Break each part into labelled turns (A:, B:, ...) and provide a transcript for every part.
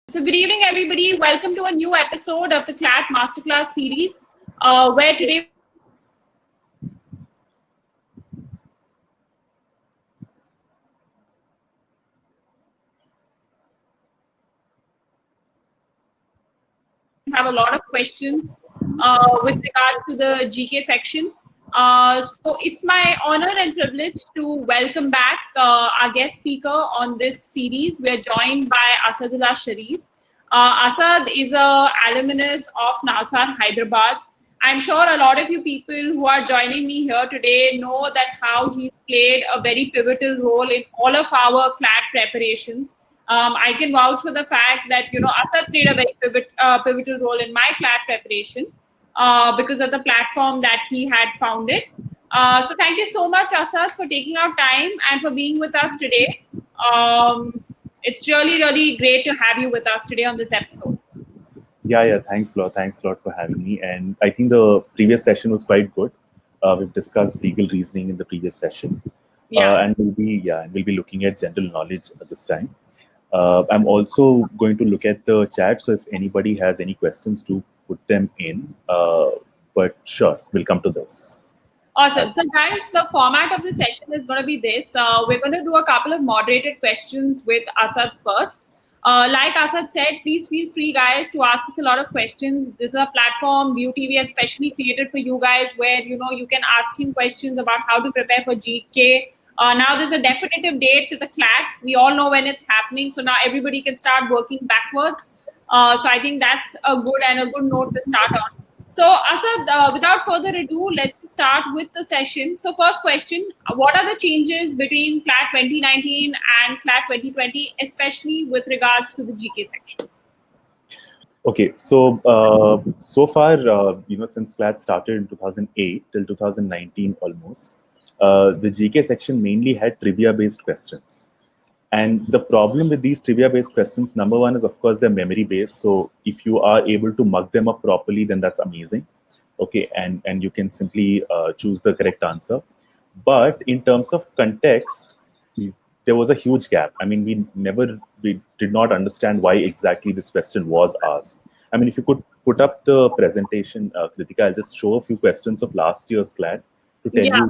A: So good evening, everybody. Welcome to a new episode of the CLAT Masterclass series, where today we have a lot of questions with regards to the GK section. So it's my honor and privilege to welcome back our guest speaker on this series. We are joined by Asadullah Shareef. Asad is a alumnus of NALSAR, Hyderabad. I'm sure a lot of you people who are joining me here today know that how he's played a very pivotal role in all of our CLAT preparations. I can vouch for the fact that Asad played a very pivotal role in my CLAT preparation because of the platform that he had founded. So thank you so much, Asad, for taking out time and for being with us today. It's really great to have you with us today on this episode.
B: Yeah. Thanks a lot for having me. And I think the previous session was quite good. We've discussed legal reasoning in the previous session. And we'll be looking at general knowledge at this time. I'm also going to look at the chat. So if anybody has any questions, to put them in. But sure, we'll come to those.
A: Awesome. So guys, the format of the session is going to be this. We're going to do a couple of moderated questions with Asad first. Like Asad said, please feel free, guys, to ask us a lot of questions. This is a platform, View TV, especially created for you guys, where you can ask him questions about how to prepare for GK. Now there's a definitive date to the CLAT. We all know when it's happening, so now everybody can start working backwards. So I think that's a good note to start on. So Asad, without further ado, let's start with the session. So first question, what are the changes between CLAT 2019 and CLAT 2020, especially with regards to the GK section?
B: Okay, so so far, since CLAT started in 2008 till 2019 almost, the GK section mainly had trivia-based questions. And the problem with these trivia-based questions, number one is, of course, they're memory-based. So if you are able to mug them up properly, then that's amazing. Okay, and you can simply choose the correct answer. But in terms of context, there was a huge gap. I mean, we did not understand why exactly this question was asked. I mean, if you could put up the presentation, Kritika, I'll just show a few questions of last year's CLAT to tell you.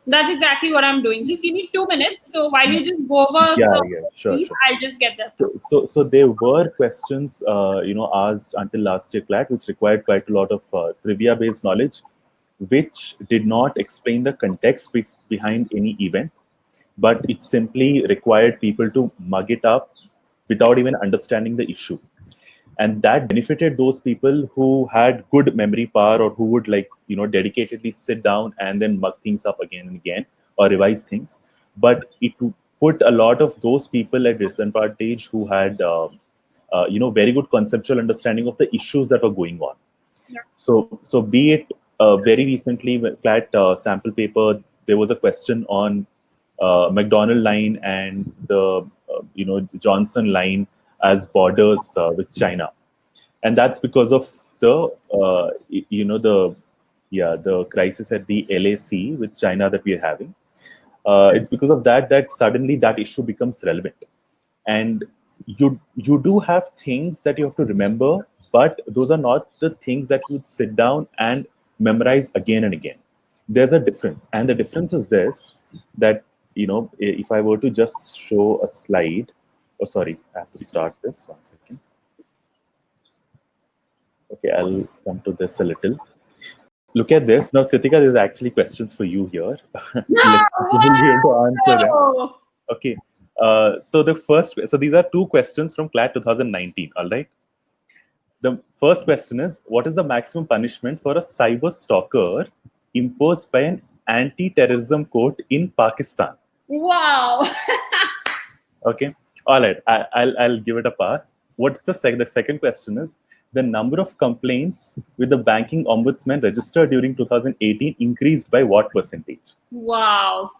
A: That's exactly what I'm doing. Just give me 2 minutes. So while you just go over
B: sure.
A: I'll just get that.
B: So there were questions, asked until last year CLAT, which required quite a lot of trivia-based knowledge, which did not explain the context behind any event, but it simply required people to mug it up without even understanding the issue. And that benefited those people who had good memory power, or who would dedicatedly sit down and then mug things up again and again or revise things. But it put a lot of those people at disadvantage who had, very good conceptual understanding of the issues that were going on.
A: Yeah.
B: So be it very recently, CLAT sample paper, there was a question on McDonald line and the, Johnson line as borders with China, and that's because of the the crisis at the LAC with China that we are having. It's because of that suddenly that issue becomes relevant, and you do have things that you have to remember, but those are not the things that you would sit down and memorize again and again. There's a difference, and the difference is this: that if I were to just show a slide. Oh, sorry, I have to start this. 1 second. Okay, I'll come to this a little. Look at this. Now, Kritika, there's actually questions for you here.
A: No!
B: To answer them. Okay. So these are two questions from CLAT 2019, all right? The first question is, what is the maximum punishment for a cyber stalker imposed by an anti-terrorism court in Pakistan?
A: Wow.
B: Okay. All right, I'll give it a pass. What's the second question is, the number of complaints with the banking ombudsman registered during 2018 increased by what percentage?
A: Wow.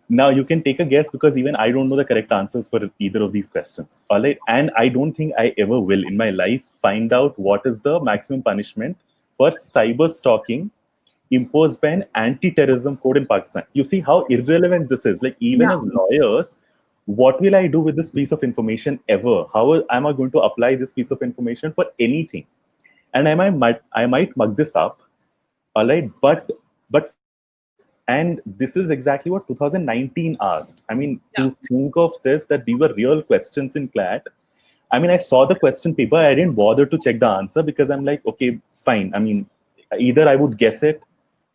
B: Now you can take a guess, because even I don't know the correct answers for either of these questions. All right, and I don't think I ever will in my life find out what is the maximum punishment for cyber stalking imposed by an anti-terrorism code in Pakistan. You see how irrelevant this is. Like, even as lawyers, what will I do with this piece of information ever? How am I going to apply this piece of information for anything? And I might mug this up, all right, but and this is exactly what 2019 asked. I mean, to think of this, that these were real questions in CLAT. I mean, I saw the question paper. I didn't bother to check the answer because I'm like, okay, fine. I mean, either I would guess it.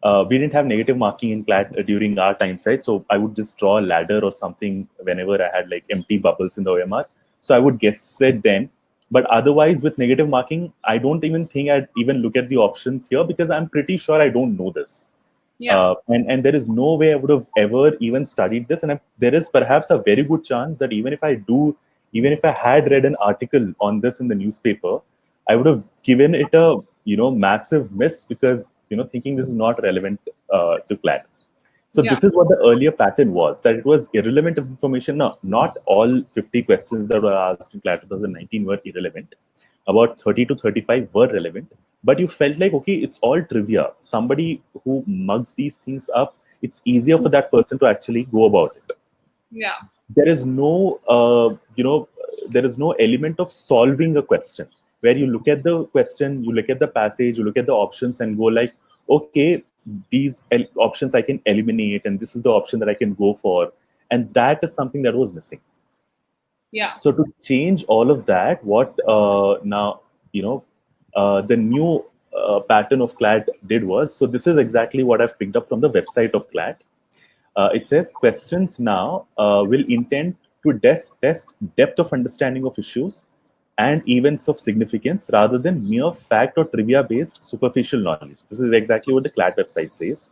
B: We didn't have negative marking in CLAT during our time site, so I would just draw a ladder or something whenever I had like empty bubbles in the OMR. So I would guess it then. But otherwise, with negative marking, I don't even think I'd even look at the options here because I'm pretty sure I don't know this. And there is no way I would have ever even studied this. And there is perhaps a very good chance that even if I had read an article on this in the newspaper, I would have given it a massive miss because thinking this is not relevant to CLAT. So this is what the earlier pattern was, that it was irrelevant information. No, not all 50 questions that were asked in CLAT 2019 were irrelevant. About 30 to 35 were relevant. But you felt like, okay, it's all trivia. Somebody who mugs these things up, it's easier for that person to actually go about it.
A: Yeah.
B: There is no, there is no element of solving a question where you look at the question, you look at the passage, you look at the options and go like, okay, these options I can eliminate and this is the option that I can go for. And that is something that was missing.
A: Yeah.
B: So to change all of that, what now, the new pattern of CLAT did was, so this is exactly what I've picked up from the website of CLAT. It says questions now will intend to test depth of understanding of issues and events of significance rather than mere fact or trivia based superficial knowledge. This is exactly what the CLAT website says.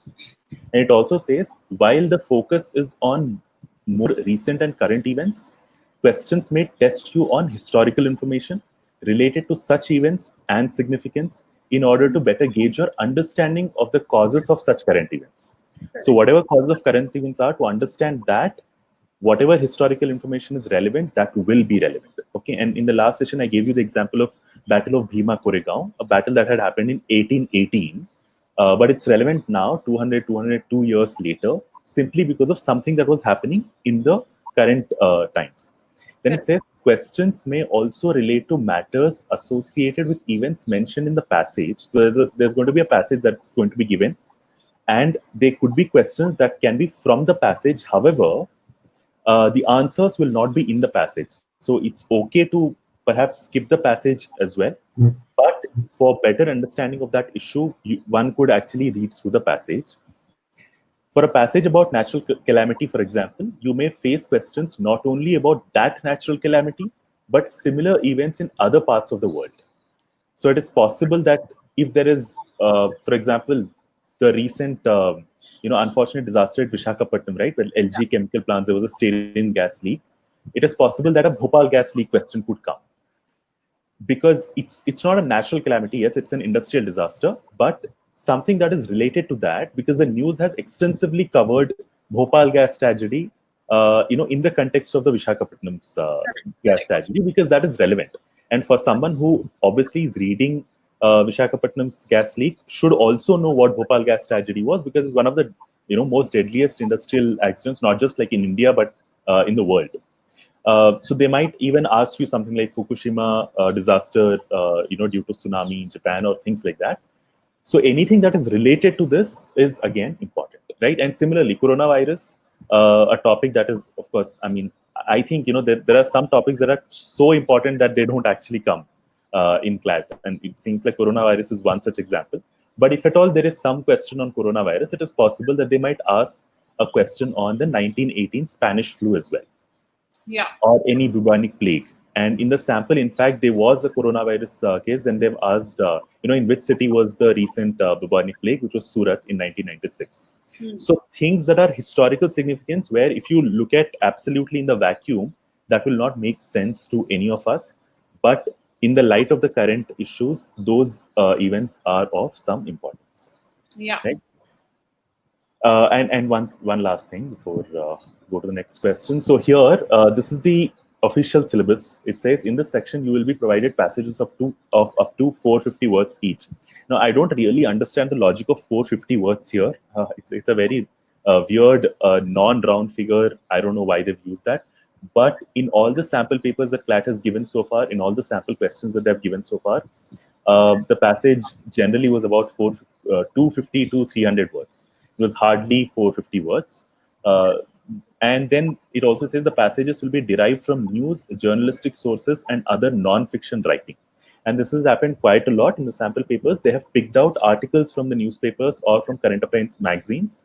B: And it also says, while the focus is on more recent and current events, questions may test you on historical information related to such events and significance in order to better gauge your understanding of the causes of such current events. So whatever causes of current events are, to understand that, whatever historical information is relevant, that will be relevant. Okay. And in the last session, I gave you the example of Battle of Bhima Koregaon, a battle that had happened in 1818. But it's relevant now, 202 years later, simply because of something that was happening in the current times. Then it says, questions may also relate to matters associated with events mentioned in the passage. So there's going to be a passage that's going to be given, and there could be questions that can be from the passage. However, the answers will not be in the passage. So it's okay to perhaps skip the passage as well. But for better understanding of that issue, one could actually read through the passage. For a passage about natural calamity, for example, you may face questions not only about that natural calamity, but similar events in other parts of the world. So it is possible that if there is, for example, the recent, unfortunate disaster at Visakhapatnam, right, where LG chemical plants, there was a stearin gas leak. It is possible that a Bhopal gas leak question could come, because it's not a natural calamity. Yes, it's an industrial disaster, but something that is related to that, because the news has extensively covered Bhopal gas tragedy, in the context of the Visakhapatnam's gas tragedy, because that is relevant. And for someone who obviously is reading Visakhapatnam's gas leak, should also know what Bhopal gas tragedy was, because it's one of the most deadliest industrial accidents, not just like in India, but in the world. So they might even ask you something like Fukushima disaster, due to tsunami in Japan or things like that. So anything that is related to this is again important, right? And similarly, coronavirus, a topic that is, of course, I mean, I think there are some topics that are so important that they don't actually come in CLAT, and it seems like coronavirus is one such example. But if at all there is some question on coronavirus, it is possible that they might ask a question on the 1918 Spanish flu as well.
A: Yeah.
B: Or any bubonic plague. And in the sample, in fact, there was a coronavirus case, and they've asked, in which city was the recent bubonic plague, which was Surat in 1996. So things that are historical significance, where if you look at absolutely in the vacuum, that will not make sense to any of us. But in the light of the current issues, those events are of some importance.
A: Yeah.
B: Right? And one last thing before go to the next question. So here, this is the official syllabus. It says in this section you will be provided passages of up to 450 words each. Now I don't really understand the logic of 450 words here. It's a very weird non-round figure. I don't know why they've used that. But in all the sample papers that CLAT has given so far, in all the sample questions that they've given so far, the passage generally was about 250 to 300 words. It was hardly 450 words. And then it also says the passages will be derived from news, journalistic sources, and other non-fiction writing. And this has happened quite a lot in the sample papers. They have picked out articles from the newspapers or from current affairs magazines,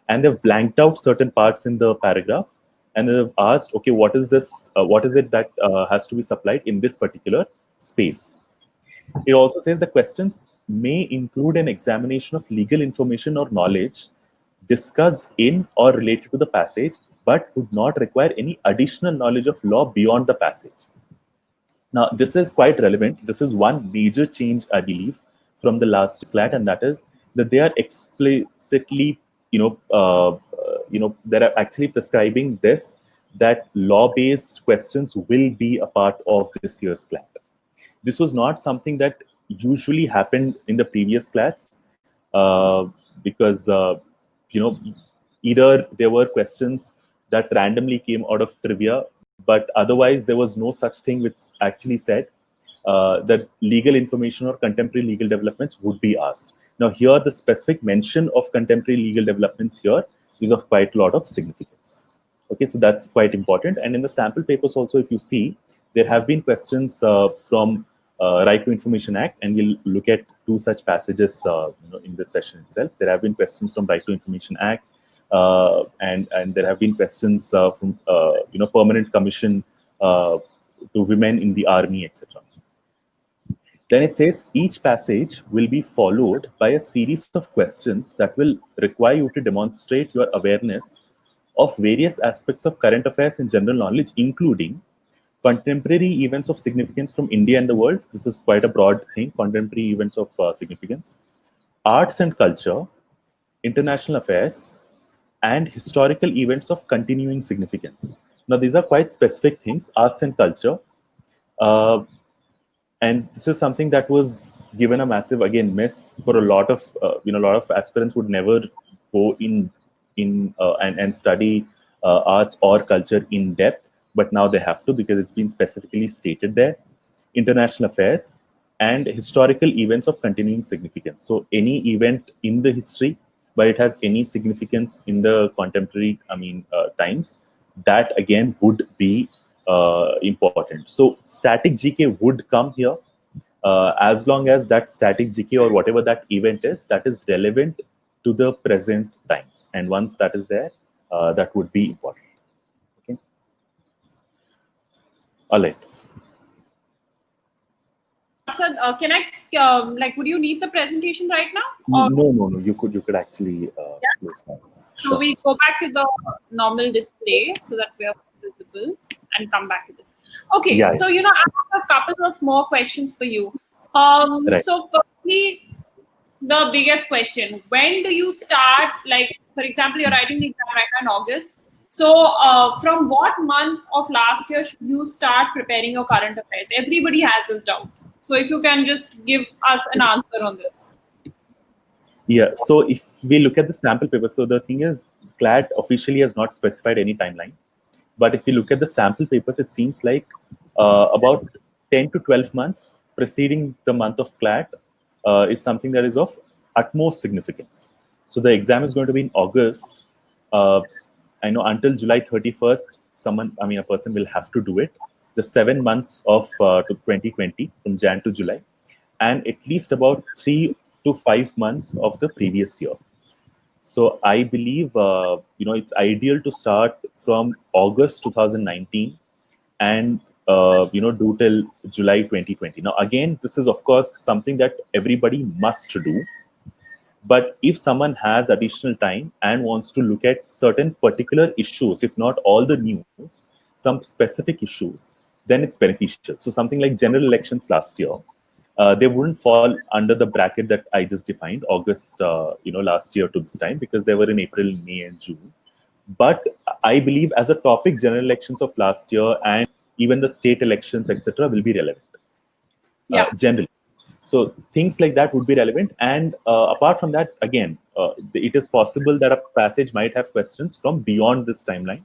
B: and they've blanked out certain parts in the paragraph, and they've asked, okay, what is this? What is it that has to be supplied in this particular space? It also says the questions may include an examination of legal information or knowledge discussed in or related to the passage, but would not require any additional knowledge of law beyond the passage. Now, this is quite relevant. This is one major change, I believe, from the last CLAT, and that is that they are explicitly, they're actually prescribing this, that law-based questions will be a part of this year's CLAT. This was not something that usually happened in the previous CLATs, because either there were questions that randomly came out of trivia, but otherwise there was no such thing which actually said that legal information or contemporary legal developments would be asked. Now here, the specific mention of contemporary legal developments here is of quite a lot of significance. Okay, so that's quite important. And in the sample papers also, if you see, there have been questions from Right to Information Act, and we'll look at two such passages in this session itself. There have been questions from Right to Information Act, and there have been questions from Permanent Commission to Women in the Army, etc. Then it says each passage will be followed by a series of questions that will require you to demonstrate your awareness of various aspects of current affairs and general knowledge, including contemporary events of significance from India and the world. This is quite a broad thing, contemporary events of significance, arts and culture, international affairs, and historical events of continuing significance. Now, these are quite specific things, arts and culture. And this is something that was given a massive, again, miss for a lot of, a lot of aspirants would never go in and study arts or culture in depth, but now they have to because it's been specifically stated there. International affairs and historical events of continuing significance. So any event in the history, but it has any significance in the contemporary, times, that again would be important. So static GK would come here as long as that static GK or whatever that event is, that is relevant to the present times. And once that is there, that would be important. Okay. All right.
A: Asad, can I would you need the presentation right now?
B: No. You could actually close that. Sure.
A: So we go back to the normal display so that we are visible and come back to this. Okay,
B: Yeah,
A: so I have a couple of more questions for you.
B: Right.
A: So firstly, the biggest question: when do you start? Like, for example, you're writing the exam right now in August. So from what month of last year should you start preparing your current affairs? Everybody has this doubt. So if you can just give us an answer on this.
B: Yeah, so if we look at the sample paper, so the thing is, CLAT officially has not specified any timeline. But if you look at the sample papers, it seems like about 10 to 12 months preceding the month of CLAT is something that is of utmost significance. So the exam is going to be in August. I know until July 31st, a person will have to do it. The 7 months of 2020 from Jan to July, and at least about 3 to 5 months of the previous year. So I believe it's ideal to start from August 2019 and do till July 2020. Now again, this is of course something that everybody must do. But if someone has additional time and wants to look at certain particular issues, if not all the news, some specific issues, then it's beneficial. So something like general elections last year, they wouldn't fall under the bracket that I just defined, August, last year to this time, because they were in April, May, and June. But I believe as a topic, general elections of last year and even the state elections, etc., will be relevant. Generally. So things like that would be relevant. And apart from that, again, it is possible that a passage might have questions from beyond this timeline,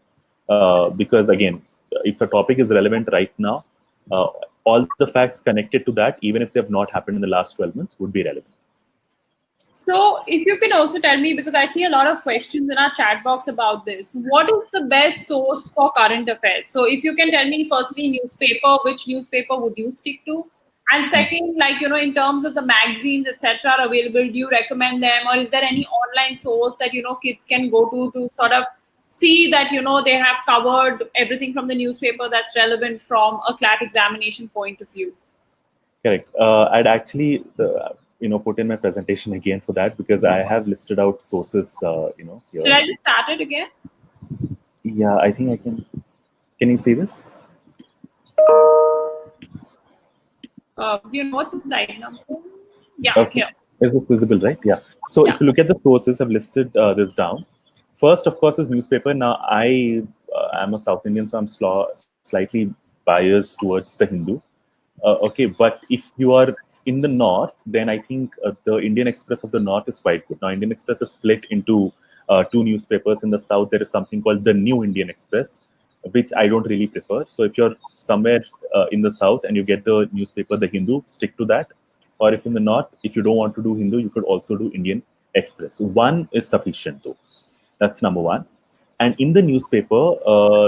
B: because again, if a topic is relevant right now, all the facts connected to that, even if they have not happened in the last 12 months, would be relevant.
A: So if you can also tell me, because I see a lot of questions in our chat box about this, what is the best source for current affairs? So if you can tell me firstly newspaper, which newspaper would you stick to? And second, like, you know, in terms of the magazines, etc. are available, do you recommend them? Or is there any online source that, you know, kids can go to sort of see that, you know, they have covered everything from the newspaper that's relevant from a CLAT examination point of view?
B: Correct. I'd actually, put in my presentation again for that, because I have listed out sources, here.
A: Should I just start it again?
B: Yeah, I think I can. Can you see this?
A: You know, what's the slide number? Yeah,
B: Okay.
A: here.
B: Is this visible, right? Yeah. So
A: Yeah.
B: if you look at the sources, I've listed this down. First, of course, is newspaper. Now, I'm a South Indian, so I'm slightly biased towards the Hindu. Okay, but if you are in the north, then I think the Indian Express of the North is quite good. Now, Indian Express is split into two newspapers. In the south, there is something called the New Indian Express, which I don't really prefer. So if you're somewhere in the south and you get the newspaper, the Hindu, stick to that. Or if in the north, if you don't want to do Hindu, you could also do Indian Express. One is sufficient, though. That's number one. And in the newspaper,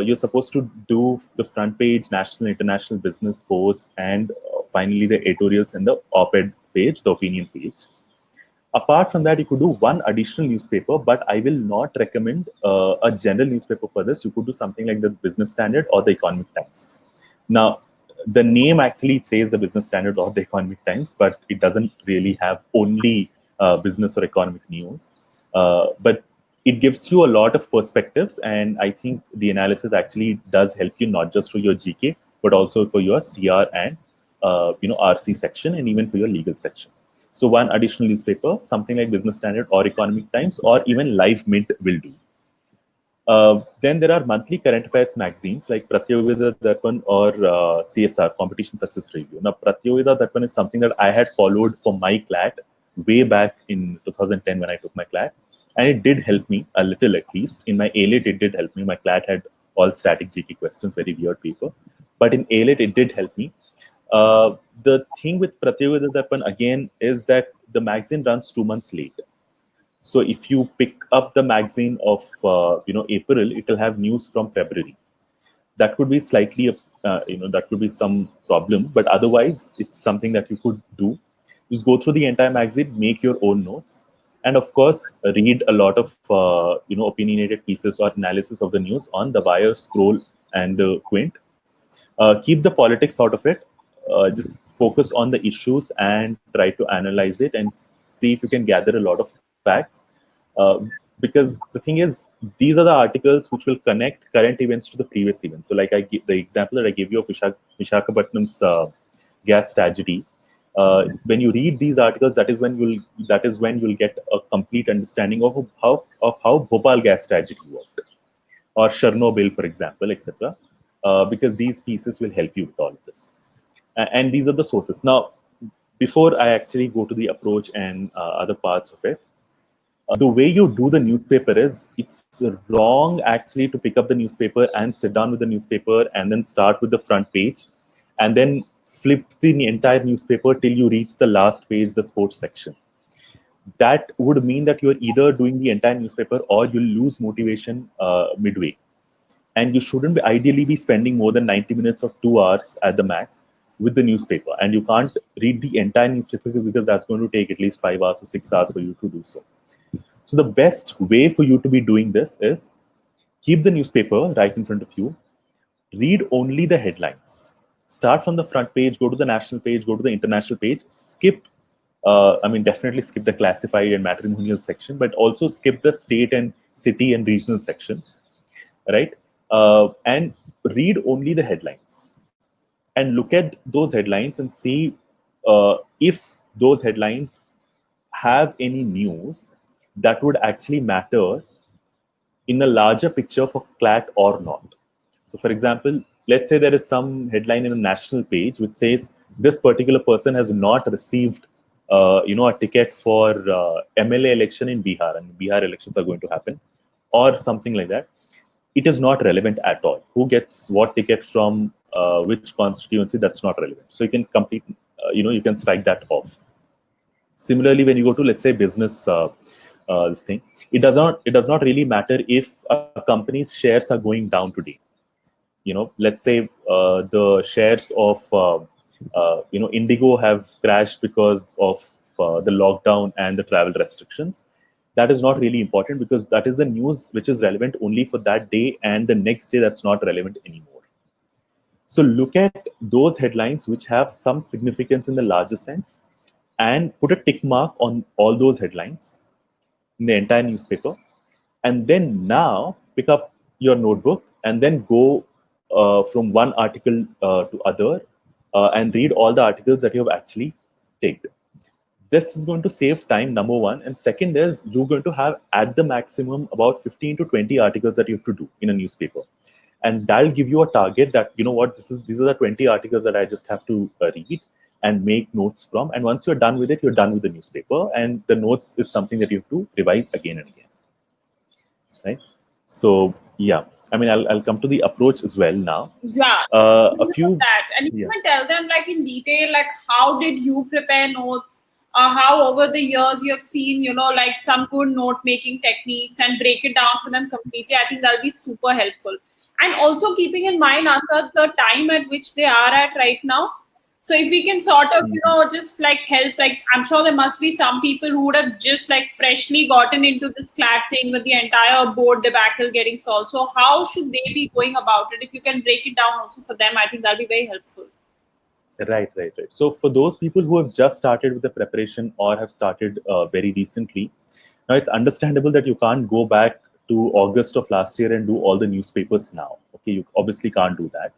B: you're supposed to do the front page, national, international, business, sports, and finally the editorials and the op-ed page, the opinion page. Apart from that, you could do one additional newspaper, but I will not recommend a general newspaper for this. You could do something like the Business Standard or the Economic Times. Now, the name actually says the Business Standard or the Economic Times, but it doesn't really have only business or economic news. But it gives you a lot of perspectives, and I think the analysis actually does help you not just for your GK, but also for your CR and RC section, and even for your legal section. So one additional newspaper, something like Business Standard or Economic Times, or even Live Mint will do. Then there are monthly current affairs magazines like Pratyogita Darpan or CSR, Competition Success Review. Now, Pratyogita Darpan is something that I had followed for my CLAT way back in 2010 when I took my CLAT. And it did help me a little, at least. In my A-Lit, it did help me. My CLAT had all static GK questions, very weird paper. But in A-Lit, it did help me. The thing with Pratyogita Darpan, again, is that the magazine runs 2 months late. So if you pick up the magazine of April, it will have news from February. That could be slightly, that could be some problem. But otherwise, it's something that you could do. Just go through the entire magazine, make your own notes. And of course, read a lot of opinionated pieces or analysis of the news on the Wire, Scroll, and the Quint. Keep the politics out of it. Just focus on the issues and try to analyze it and see if you can gather a lot of facts. Because the thing is, these are the articles which will connect current events to the previous events. So, like the example that I gave you of Visakhapatnam's gas tragedy. When you read these articles, that is when you'll get a complete understanding of how Bhopal gas tragedy worked, or Chernobyl, for example, etc. Because these pieces will help you with all of this. And these are the sources. Now, before I actually go to the approach and other parts of it, the way you do the newspaper is, it's wrong actually to pick up the newspaper and sit down with the newspaper and then start with the front page and then flip the entire newspaper till you reach the last page, the sports section. That would mean that you're either doing the entire newspaper or you'll lose motivation midway. And you shouldn't ideally be spending more than 90 minutes or 2 hours at the max with the newspaper. And you can't read the entire newspaper because that's going to take at least 5 hours or 6 hours for you to do so. So the best way for you to be doing this is keep the newspaper right in front of you. Read only the headlines. Start from the front page, go to the national page, go to the international page, skip, definitely skip the classified and matrimonial section, but also skip the state and city and regional sections, right? And read only the headlines. And look at those headlines and see if those headlines have any news that would actually matter in a larger picture for CLAT or not. So, for example, let's say there is some headline in a national page which says this particular person has not received, a ticket for MLA election in Bihar, and Bihar elections are going to happen, or something like that. it is not relevant at all. Who gets what ticket from which constituency, that's not relevant. So you can complete, you can strike that off. Similarly, when you go to, let's say, business, this thing, it does not really matter if a company's shares are going down today. Let's say the shares of Indigo have crashed because of the lockdown and the travel restrictions. That is not really important, because that is the news which is relevant only for that day, and the next day that's not relevant anymore. So look at those headlines which have some significance in the larger sense, and put a tick mark on all those headlines in the entire newspaper. And then now pick up your notebook and then go from one article to other and read all the articles that you have actually taken. This is going to save time, number one. And second is, you're going to have at the maximum about 15 to 20 articles that you have to do in a newspaper. And that'll give you a target that, these are the 20 articles that I just have to read and make notes from. And once you're done with it, you're done with the newspaper. And the notes is something that you have to revise again and again. Right? So, yeah. I mean, I'll come to the approach as well now.
A: Yeah.
B: A few.
A: That. And if you can tell them, like, in detail, like, how did you prepare notes? How over the years you have seen, like, some good note-making techniques, and break it down for them completely. I think that'll be super helpful. And also keeping in mind, Asad, the time at which they are at right now. So if we can sort of, just like help, like, I'm sure there must be some people who would have just like freshly gotten into this CLAT thing with the entire board debacle getting solved. So how should they be going about it? If you can break it down also for them, I think that'll be very helpful.
B: Right. So for those people who have just started with the preparation or have started very recently, now it's understandable that you can't go back to August of last year and do all the newspapers now. Okay, you obviously can't do that.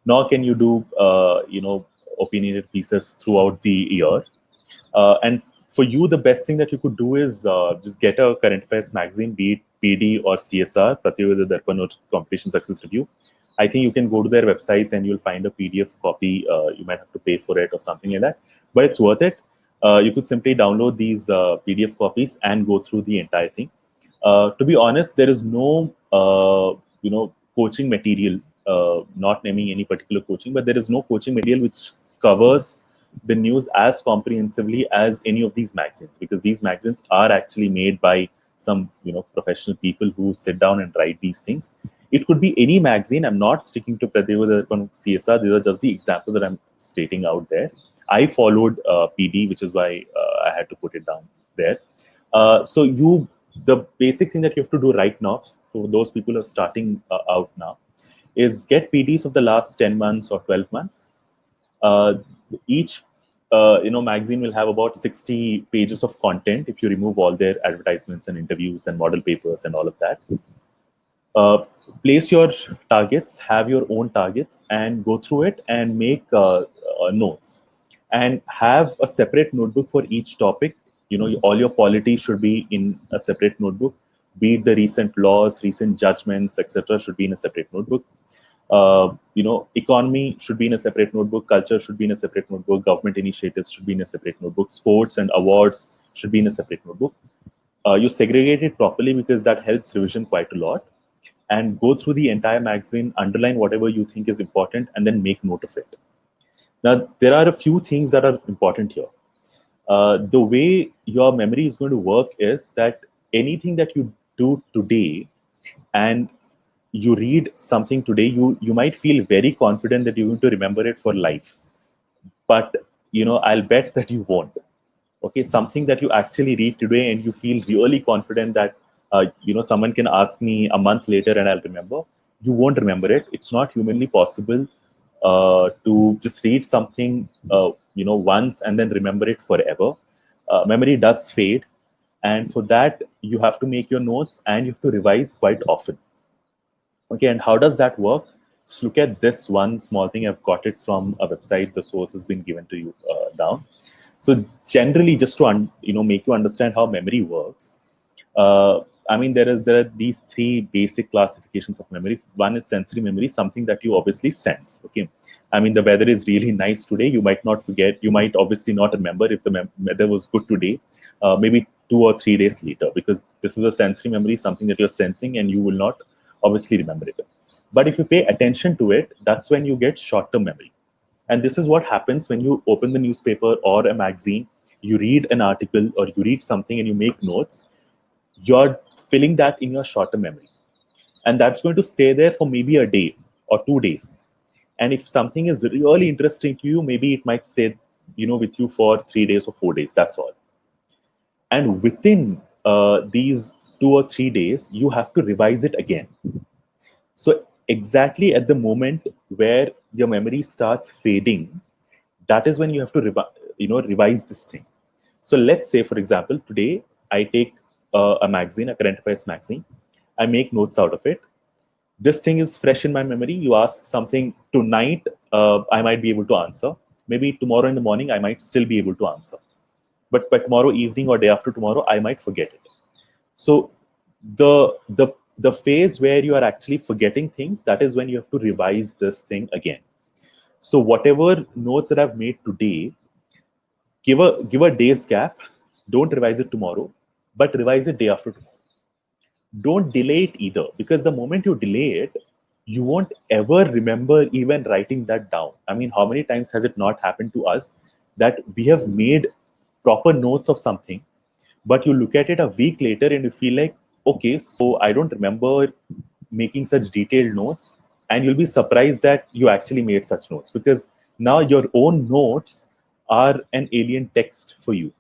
B: Nor can you do, opinionated pieces throughout the year. And for you, the best thing that you could do is just get a current affairs magazine, be it PD or CSR, Pratyodaya Darpan or Competition Success Review. I think you can go to their websites and you'll find a PDF copy. You might have to pay for it or something like that, but it's worth it. You could simply download these PDF copies and go through the entire thing. To be honest, there is no, coaching material, not naming any particular coaching, but there is no coaching material which covers the news as comprehensively as any of these magazines, because these magazines are actually made by some, professional people who sit down and write these things. It could be any magazine. I'm not sticking to Pratyodaya Darpan CSR. These are just the examples that I'm stating out there. I followed PD, which is why I had to put it down there. So the basic thing that you have to do right now, for those people who are starting out now, is get PDs of the last 10 months or 12 months. Each magazine will have about 60 pages of content if you remove all their advertisements and interviews and model papers and all of that. Place your targets, have your own targets, and go through it and make notes. And have a separate notebook for each topic. All your polity should be in a separate notebook. Be it the recent laws, recent judgments, etc., should be in a separate notebook. Economy should be in a separate notebook. Culture should be in a separate notebook. Government initiatives should be in a separate notebook. Sports and awards should be in a separate notebook. You segregate it properly, because that helps revision quite a lot. And go through the entire magazine, underline whatever you think is important, and then make note of it. Now, there are a few things that are important here. The way your memory is going to work is that anything that you do today and you read something today, you might feel very confident that you're going to remember it for life. But, I'll bet that you won't. Okay, something that you actually read today and you feel really confident that, someone can ask me a month later and I'll remember. You won't remember it. It's not humanly possible to just read something, once and then remember it forever. Memory does fade. And for that, you have to make your notes and you have to revise quite often. Okay, and how does that work? Just look at this one small thing. I've got it from a website. The source has been given to you down. So generally, just to make you understand how memory works, there are these three basic classifications of memory. One is sensory memory, something that you obviously sense. Okay, the weather is really nice today. You might not forget. You might obviously not remember if the weather was good today. Maybe 2 or 3 days later, because this is a sensory memory, something that you're sensing, and you will not obviously remember it. But if you pay attention to it, that's when you get short-term memory. And this is what happens when you open the newspaper or a magazine, you read an article or you read something and you make notes, you're filling that in your short-term memory. And that's going to stay there for maybe a day or 2 days. And if something is really interesting to you, maybe it might stay, with you for 3 days or 4 days. That's all. And within these 2 or 3 days, you have to revise it again. So exactly at the moment where your memory starts fading, that is when you have to revise this thing. So let's say, for example, today I take a magazine, a current affairs magazine. I make notes out of it. This thing is fresh in my memory. You ask something tonight, I might be able to answer. Maybe tomorrow in the morning, I might still be able to answer. But by tomorrow evening or day after tomorrow, I might forget it. So the phase where you are actually forgetting things, that is when you have to revise this thing again. So whatever notes that I've made today, give a day's gap. Don't revise it tomorrow, but revise it day after tomorrow. Don't delay it either, because the moment you delay it, you won't ever remember even writing that down. I mean, how many times has it not happened to us that we have made proper notes of something, but you look at it a week later and you feel like, okay, so I don't remember making such detailed notes, and you'll be surprised that you actually made such notes, because now your own notes are an alien text for you.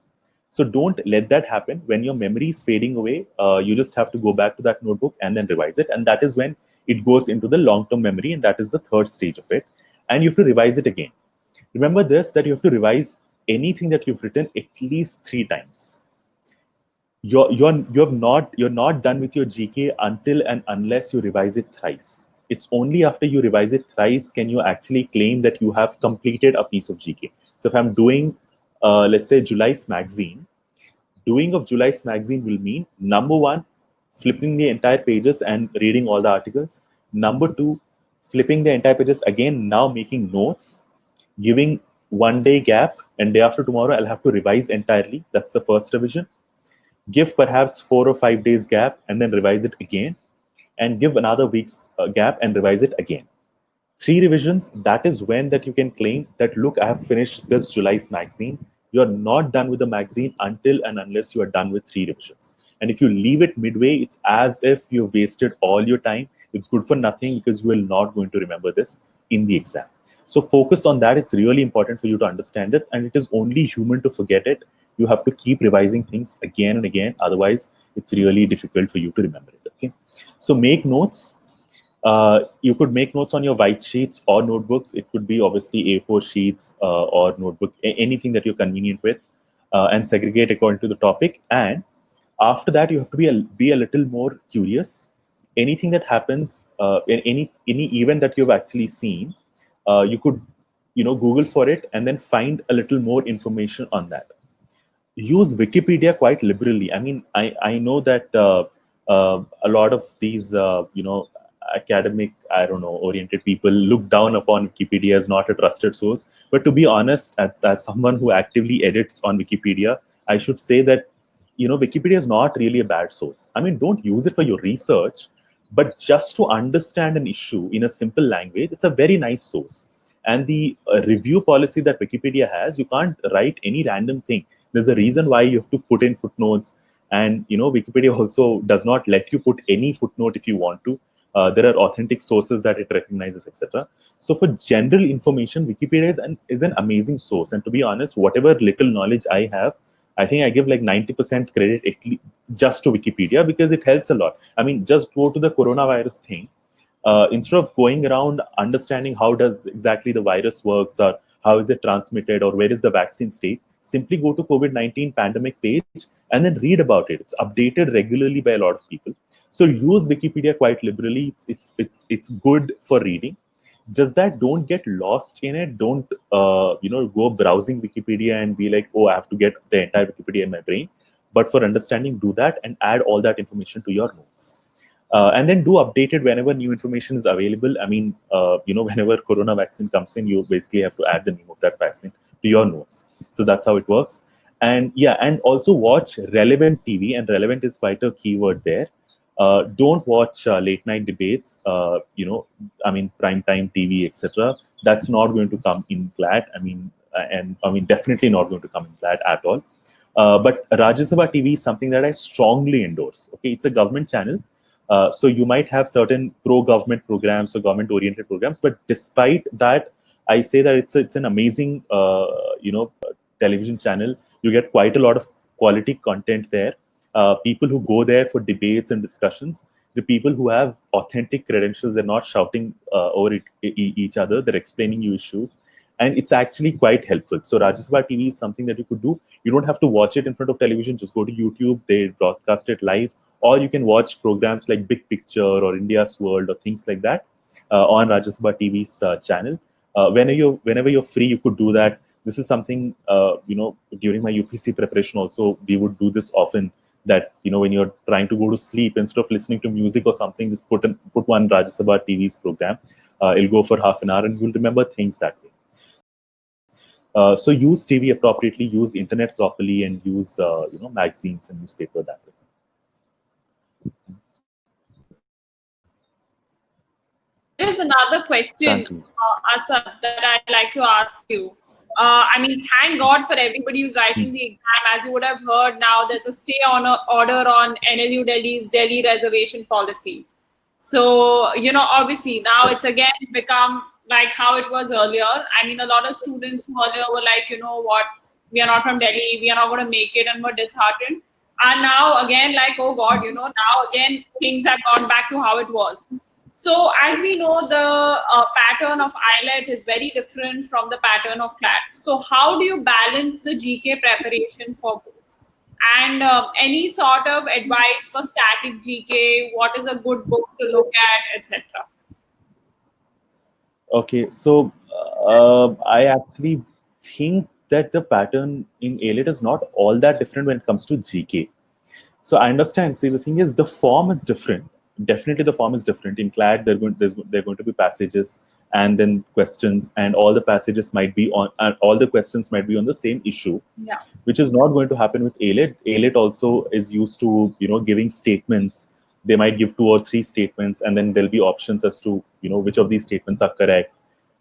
B: So don't let that happen. When your memory is fading away, you just have to go back to that notebook and then revise it. And that is when it goes into the long-term memory, and that is the third stage of it. And you have to revise it again. Remember this, that you have to revise anything that you've written at least 3 times. You're not done with your GK until and unless you revise it thrice. It's only after you revise it thrice can you actually claim that you have completed a piece of GK. So if I'm doing, let's say, July's magazine, doing of July's magazine will mean, number 1, flipping the entire pages and reading all the articles. Number 2, flipping the entire pages again, now making notes, giving 1 day gap, and day after tomorrow I'll have to revise entirely. That's the first revision. Give perhaps 4 or 5 days gap and then revise it again, and give another week's gap and revise it again. 3 revisions, that is when that you can claim that, look, I have finished this July's magazine. You're not done with the magazine until and unless you are done with 3 revisions. And if you leave it midway, it's as if you've wasted all your time. It's good for nothing, because you are not going to remember this in the exam. So focus on that. It's really important for you to understand it, and it is only human to forget it. You have to keep revising things again and again. Otherwise, it's really difficult for you to remember it. Okay. So make notes. You could make notes on your white sheets or notebooks. It could be obviously A4 sheets or notebook, anything that you're convenient with, and segregate according to the topic. And after that, you have to be a little more curious. Anything that happens, any event that you've actually seen, you could Google for it and then find a little more information on that. Use Wikipedia quite liberally. I mean, I know that a lot of these academic, oriented people look down upon Wikipedia as not a trusted source. But to be honest, as someone who actively edits on Wikipedia, I should say that Wikipedia is not really a bad source. I mean, don't use it for your research, but just to understand an issue in a simple language, it's a very nice source. And the review policy that Wikipedia has, you can't write any random thing. There's a reason why you have to put in footnotes. And Wikipedia also does not let you put any footnote if you want to. There are authentic sources that it recognizes, etc. So for general information, Wikipedia is an amazing source. And to be honest, whatever little knowledge I have, I think I give like 90% credit just to Wikipedia, because it helps a lot. I mean, just go to the coronavirus thing. Instead of going around understanding how does exactly the virus works, or how is it transmitted, or where is the vaccine state, simply go to COVID-19 pandemic page and then read about it. It's updated regularly by a lot of people. So use Wikipedia quite liberally. It's good for reading. Just that don't get lost in it. Don't go browsing Wikipedia and be like, oh, I have to get the entire Wikipedia in my brain. But for understanding, do that and add all that information to your notes. And then do update it whenever new information is available. I mean, whenever corona vaccine comes in, you basically have to add the name of that vaccine to your notes. So that's how it works. And yeah, and also watch relevant TV, and relevant is quite a keyword there. Don't watch late night debates. Prime time TV, etc. That's not going to come in CLAT. Definitely not going to come in CLAT at all. But Rajya Sabha TV is something that I strongly endorse. Okay, it's a government channel, so you might have certain pro-government programs or government-oriented programs, but despite that, I say that it's an amazing television channel. You get quite a lot of quality content there. People who go there for debates and discussions, the people who have authentic credentials, they're not shouting over each other. They're explaining you issues, and it's actually quite helpful. So Rajya Sabha TV is something that you could do. You don't have to watch it in front of television. Just go to YouTube. They broadcast it live, or you can watch programs like Big Picture or India's World or things like that on Rajya Sabha TV's channel. Whenever you're free, you could do that. This is something during my UPC preparation also we would do this often. That when you're trying to go to sleep, instead of listening to music or something, just put one Rajya Sabha TV's program. It'll go for half an hour, and you'll remember things that way. So use TV appropriately, use internet properly, and use magazines and newspaper that way.
A: There is another question, Asad, that I'd like to ask you. Thank God for everybody who's writing the exam. As you would have heard, now there's a stay on order on NLU Delhi's Delhi reservation policy. So, obviously now it's again become like how it was earlier. A lot of students who earlier were like, you know what, we are not from Delhi, we are not going to make it, and were disheartened. And now again, like, oh God, now again, things have gone back to how it was. So as we know, the pattern of IELTS is very different from the pattern of CLAT. So how do you balance the GK preparation for both? And any sort of advice for static GK, what is a good book to look at, etc.?
B: Okay, so I actually think that the pattern in ALET is not all that different when it comes to GK. So I understand. See, the thing is, the form is different. Definitely, the form is different. In CLAT, there are going to be passages and then questions, and all the passages might be on, and all the questions might be on the same issue.
A: Yeah.
B: Which is not going to happen with ALET. ALET also is used to giving statements. They might give 2 or 3 statements, and then there'll be options as to which of these statements are correct,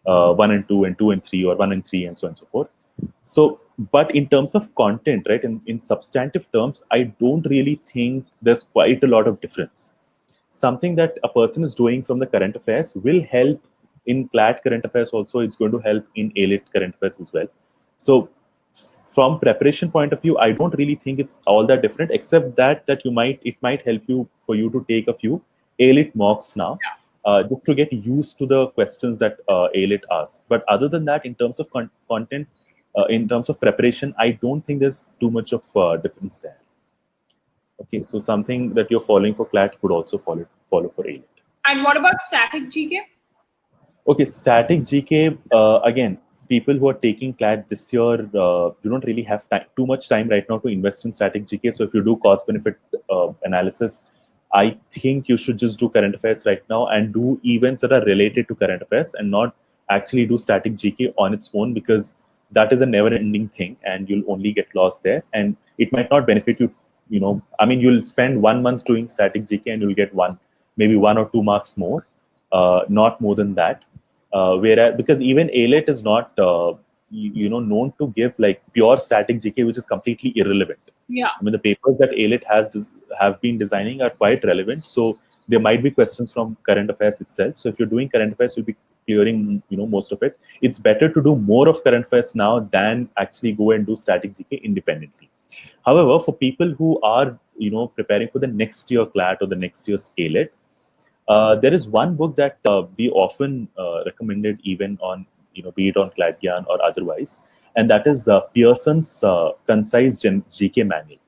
B: 1 and 2 and 2 and 3, or 1 and 3, and so on and so forth. So, but in terms of content, right, in substantive terms, I don't really think there's quite a lot of difference. Something that a person is doing from the current affairs will help in CLAT current affairs also. It's going to help in ALET current affairs as well. So from preparation point of view, I don't really think it's all that different, except that it might help you for you to take a few ALET mocks now, just to get used to the questions that ALET asks. But other than that, in terms of content, in terms of preparation, I don't think there's too much of difference there. Okay, so something that you're following for CLAT could also follow for ALET.
A: And what about static GK?
B: Okay, static GK, again, people who are taking CLAT this year, you don't really have too much time right now to invest in static GK. So if you do cost-benefit analysis, I think you should just do current affairs right now and do events that are related to current affairs, and not actually do static GK on its own, because that is a never-ending thing and you'll only get lost there, and it might not benefit you. You'll spend 1 month doing static GK and you'll get maybe 1 or 2 marks more, not more than that. Whereas, because even ALET is not known to give like pure static GK, which is completely irrelevant.
A: Yeah.
B: The papers that ALET have been designing are quite relevant. So there might be questions from current affairs itself. So if you're doing current affairs, you'll be clearing most of it. It's better to do more of current affairs now than actually go and do static GK independently. However, for people who are preparing for the next year CLAT or the next year's ALET, there is one book that we often recommended, even on be it on CLAT-GYAN or otherwise, and that is Pearson's Concise GK Manual.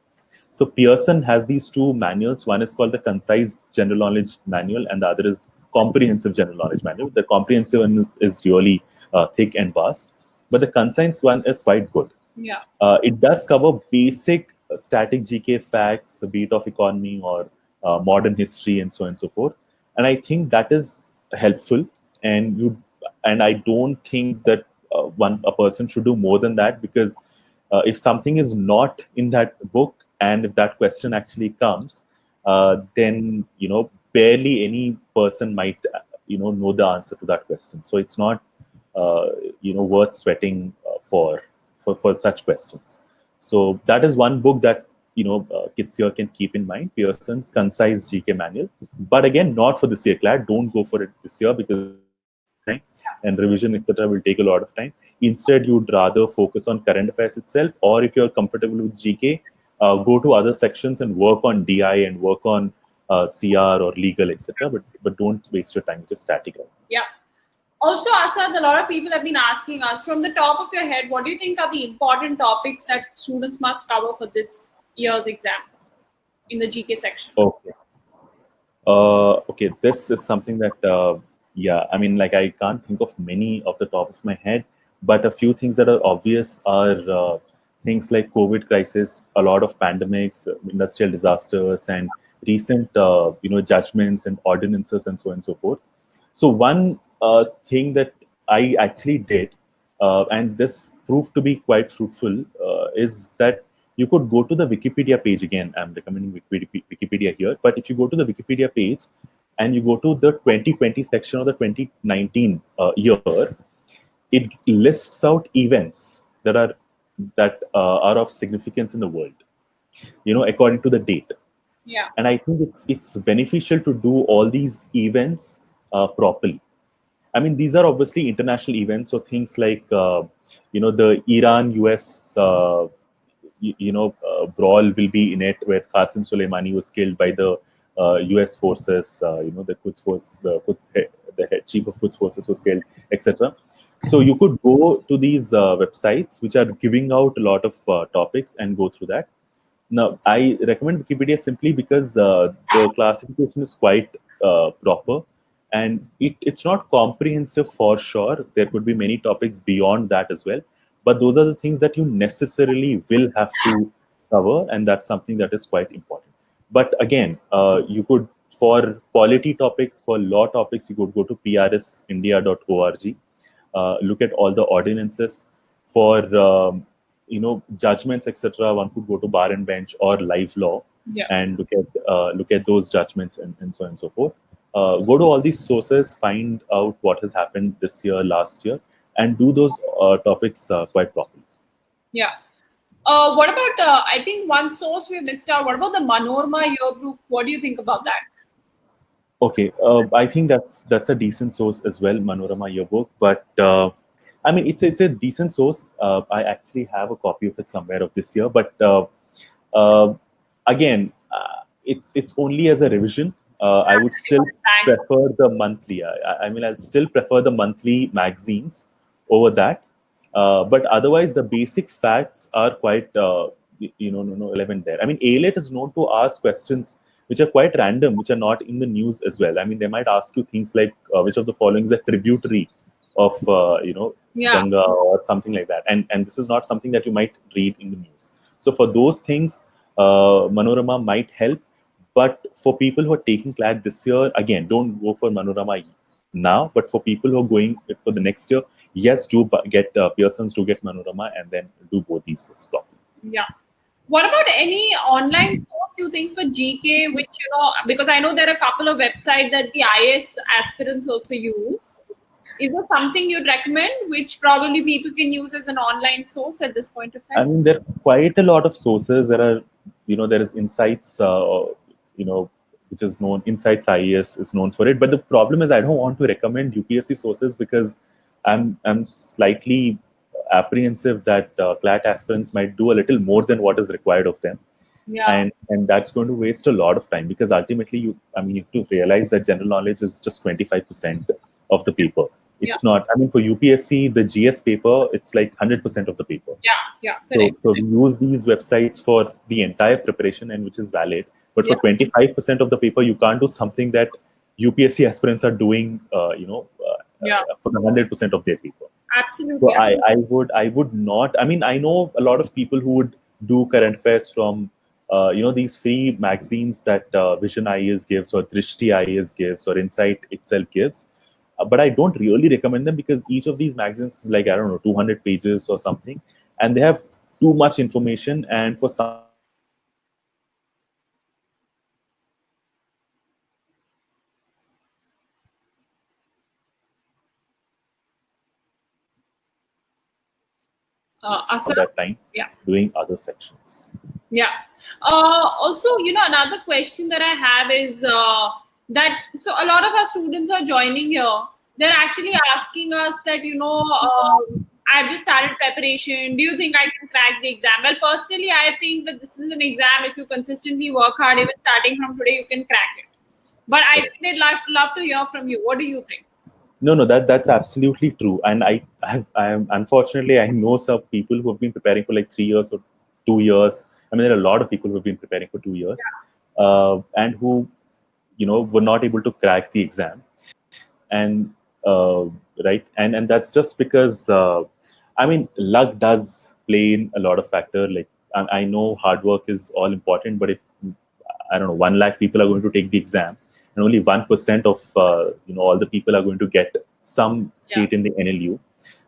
B: So Pearson has these 2 manuals. One is called the Concise General Knowledge Manual, and the other is Comprehensive General Knowledge Manual. The comprehensive one is really thick and vast, but the concise one is quite good.
A: Yeah.
B: It does cover basic static GK facts, a bit of economy or modern history, and so on and so forth. And I think that is helpful. And I don't think that a person should do more than that, because if something is not in that book and if that question actually comes, then barely any person might know the answer to that question. So it's not worth sweating for such questions. So that is one book that kids here can keep in mind: Pearson's Concise GK Manual. But again, not for this year, CLAT. Don't go for it this year because it will take a lot of time, and revision, etc., will take a lot of time. Instead, you'd rather focus on current affairs itself, or if you're comfortable with GK, go to other sections and work on DI and work on CR or legal, etc. But don't waste your time with just static.
A: Yeah. Also, Asad, a lot of people have been asking us, from the top of your head, what do you think are the important topics that students must cover for this year's exam in the GK section?
B: Okay. Okay, this is something that, I mean, like, I can't think of many off the top of my head, but a few things that are obvious are things like COVID crisis, a lot of pandemics, industrial disasters, and recent, judgments and ordinances and so on and so forth. So one thing that I actually did, and this proved to be quite fruitful, is that you could go to the Wikipedia page. Again, I'm recommending Wikipedia here, but if you go to the Wikipedia page and you go to the 2020 section of the 2019 year, it lists out events that are of significance in the world, according to the date.
A: Yeah.
B: And I think it's beneficial to do all these events properly. I mean, these are obviously international events, so things like the Iran-US brawl will be in it, where Qasem Soleimani was killed by the U.S. forces. The Quds force, the head chief of Quds forces was killed, etc. So you could go to these websites which are giving out a lot of topics and go through that. Now, I recommend Wikipedia simply because the classification is quite proper, and it's not comprehensive for sure. There could be many topics beyond that as well, but those are the things that you necessarily will have to cover, and that's something that is quite important. But again, you could, for polity topics, for law topics, you could go to prsindia.org, look at all the ordinances. For judgments, etc., one could go to Bar and Bench or Live Law,
A: Yeah.
B: and look at those judgments and so on and so forth. Go to all these sources, find out what has happened this year, last year, and do those topics quite properly.
A: Yeah. What about, I think one source we missed out. What about the Manorama yearbook? What do you think about that?
B: Okay, I think that's a decent source as well, Manorama yearbook. But I mean, it's a decent source. I actually have a copy of it somewhere of this year, but again, it's only as a revision. I would still prefer the monthly. I mean, I'll still prefer the monthly magazines over that. But otherwise, the basic facts are quite relevant there. I mean, ALET is known to ask questions which are quite random, which are not in the news as well. I mean, they might ask you things like which of the following is a tributary of Ganga or something like that, and this is not something that you might read in the news. So for those things, Manorama might help. But for people who are taking CLAT this year, again, don't go for Manorama now. But for people who are going for the next year, yes, do get Pearson's, do get Manorama, and then do both these books properly.
A: Yeah. What about any online source you think for GK, which, because I know there are a couple of websites that the IS aspirants also use. Is there something you'd recommend which probably people can use as an online source at this point of time?
B: I mean, there are quite a lot of sources. There is Insights, which is known, Insights IES is known for it. But the problem is I don't want to recommend UPSC sources because I'm slightly apprehensive that CLAT aspirants might do a little more than what is required of them.
A: Yeah.
B: And that's going to waste a lot of time, because ultimately you have to realize that general knowledge is just 25% of the paper. It's not, I mean, for UPSC, the GS paper, it's like 100% of the paper.
A: Yeah, correct.
B: So we use these websites for the entire preparation, and which is valid. But for 25% of the paper, you can't do something that UPSC aspirants are doing, for the 100% of their paper.
A: Absolutely.
B: So I would not. I mean, I know a lot of people who would do current affairs from, these free magazines that Vision IES gives, or Drishti IES gives, or Insight itself gives. But I don't really recommend them, because each of these magazines is like, I don't know, 200 pages or something, and they have too much information. And for some from that time doing other sections.
A: Yeah. Also, another question that I have is that so a lot of our students are joining here. They're actually asking us that, I've just started preparation. Do you think I can crack the exam? Well, personally, I think that this is an exam. If you consistently work hard, even starting from today, you can crack it. But I think they'd love to hear from you. What do you think?
B: No, that's absolutely true. And I am unfortunately, I know some people who have been preparing for like 3 years or 2 years. I mean, there are a lot of people who have been preparing for 2 years, and who, were not able to crack the exam. And right, and that's just because I mean, luck does play in a lot of factor. Like I know hard work is all important, but if I don't know, 1 lakh people are going to take the exam, and only 1% of all the people are going to get some seat in the NLU.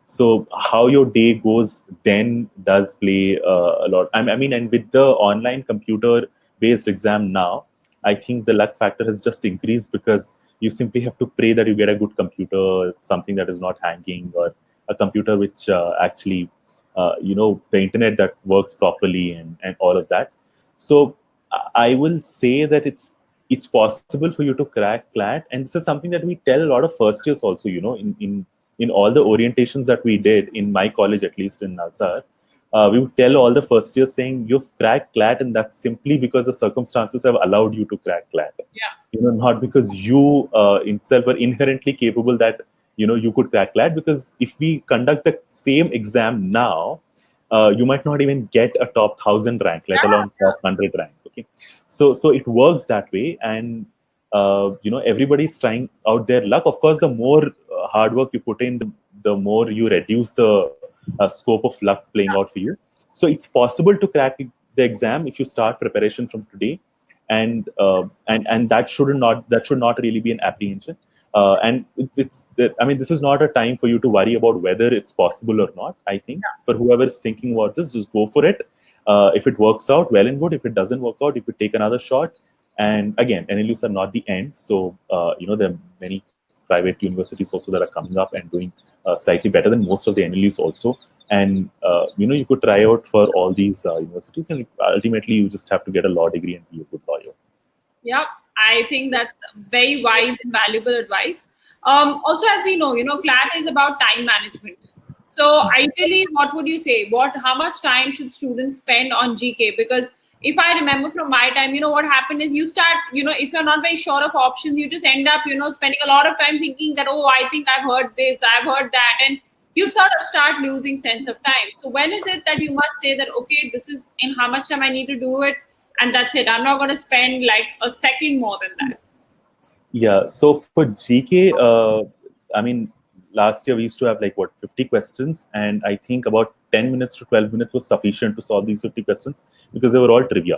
B: So how your day goes then does play a lot. I mean, and with the online computer-based exam now, I think the luck factor has just increased because you simply have to pray that you get a good computer, something that is not hanging, or a computer which actually, the internet that works properly and all of that. So I will say that it's possible for you to crack CLAT, and this is something that we tell a lot of first years also. In all the orientations that we did in my college, at least in NALSAR, we would tell all the first years saying you've cracked CLAT, and that's simply because the circumstances have allowed you to crack CLAT. Not because you itself were inherently capable that you could crack CLAT. Because if we conduct the same exam now, you might not even get a top 1,000 rank, let alone top 100 rank. Okay, so it works that way, and everybody's trying out their luck. Of course, the more hard work you put in, the more you reduce the scope of luck playing out for you. So it's possible to crack the exam if you start preparation from today, and that should not really be an apprehension. And I mean, this is not a time for you to worry about whether it's possible or not. I think for whoever is thinking about this, just go for it. If it works out, well and good. If it doesn't work out, you could take another shot. And again, NLUs are not the end. So there are many private universities also that are coming up and doing slightly better than most of the NLUs also. And you could try out for all these universities, and ultimately you just have to get a law degree and be a good lawyer.
A: Yeah, I think that's very wise and valuable advice. Also, as we know, CLAT is about time management. So ideally, what would you say? How much time should students spend on GK? Because if I remember from my time, what happened is you start, if you're not very sure of options, you just end up, spending a lot of time thinking that, oh, I think I've heard this, I've heard that. And you sort of start losing sense of time. So when is it that you must say that, okay, this is in how much time I need to do it? And that's it. I'm not going to spend like a second more than that.
B: Yeah. So for GK, I mean, last year we used to have 50 questions, and I think about 10 minutes to 12 minutes was sufficient to solve these 50 questions because they were all trivia.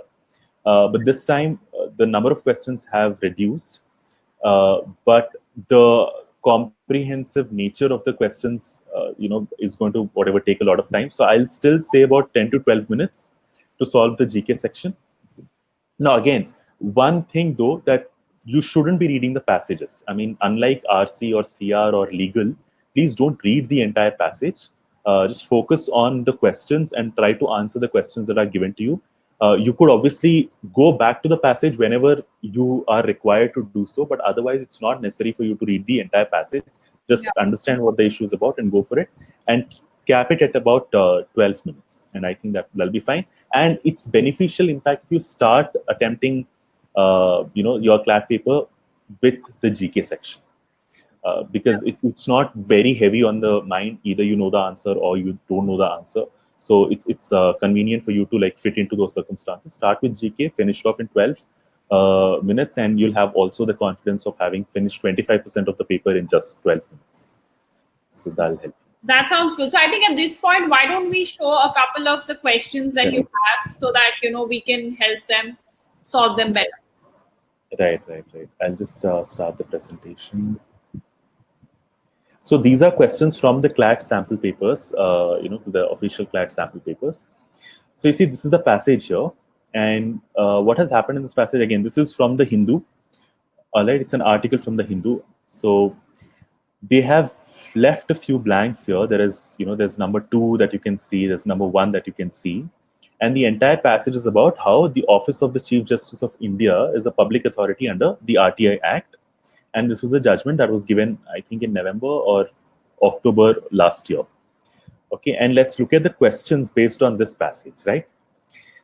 B: But this time the number of questions have reduced, but the comprehensive nature of the questions, is going to take a lot of time. So I'll still say about 10 to 12 minutes to solve the GK section. Now, again, one thing though, that you shouldn't be reading the passages. I mean, unlike RC or CR or legal, please don't read the entire passage. Just focus on the questions and try to answer the questions that are given to you. You could obviously go back to the passage whenever you are required to do so, but otherwise it's not necessary for you to read the entire passage. Just understand what the issue is about and go for it, and cap it at about 12 minutes. And I think that'll be fine. And it's beneficial, in fact, if you start attempting your CLAT paper with the GK section, because it's not very heavy on the mind. Either you know the answer or you don't know the answer. So it's convenient for you to fit into those circumstances. Start with GK, finish off in 12 minutes, and you'll have also the confidence of having finished 25% of the paper in just 12 minutes. So that'll help.
A: That sounds good. So I think at this point, why don't we show a couple of the questions that you have so that, we can help them solve them better.
B: Right. I'll just start the presentation. So these are questions from the CLAT sample papers, the official CLAT sample papers. So you see, this is the passage here. And what has happened in this passage, again, this is from the Hindu. All right, it's an article from the Hindu. So they have left a few blanks here. There is, there's number 2 that you can see, there's number 1 that you can see. And the entire passage is about how the Office of the Chief Justice of India is a public authority under the RTI Act. And this was a judgment that was given, I think, in November or October last year. Okay, and let's look at the questions based on this passage, right?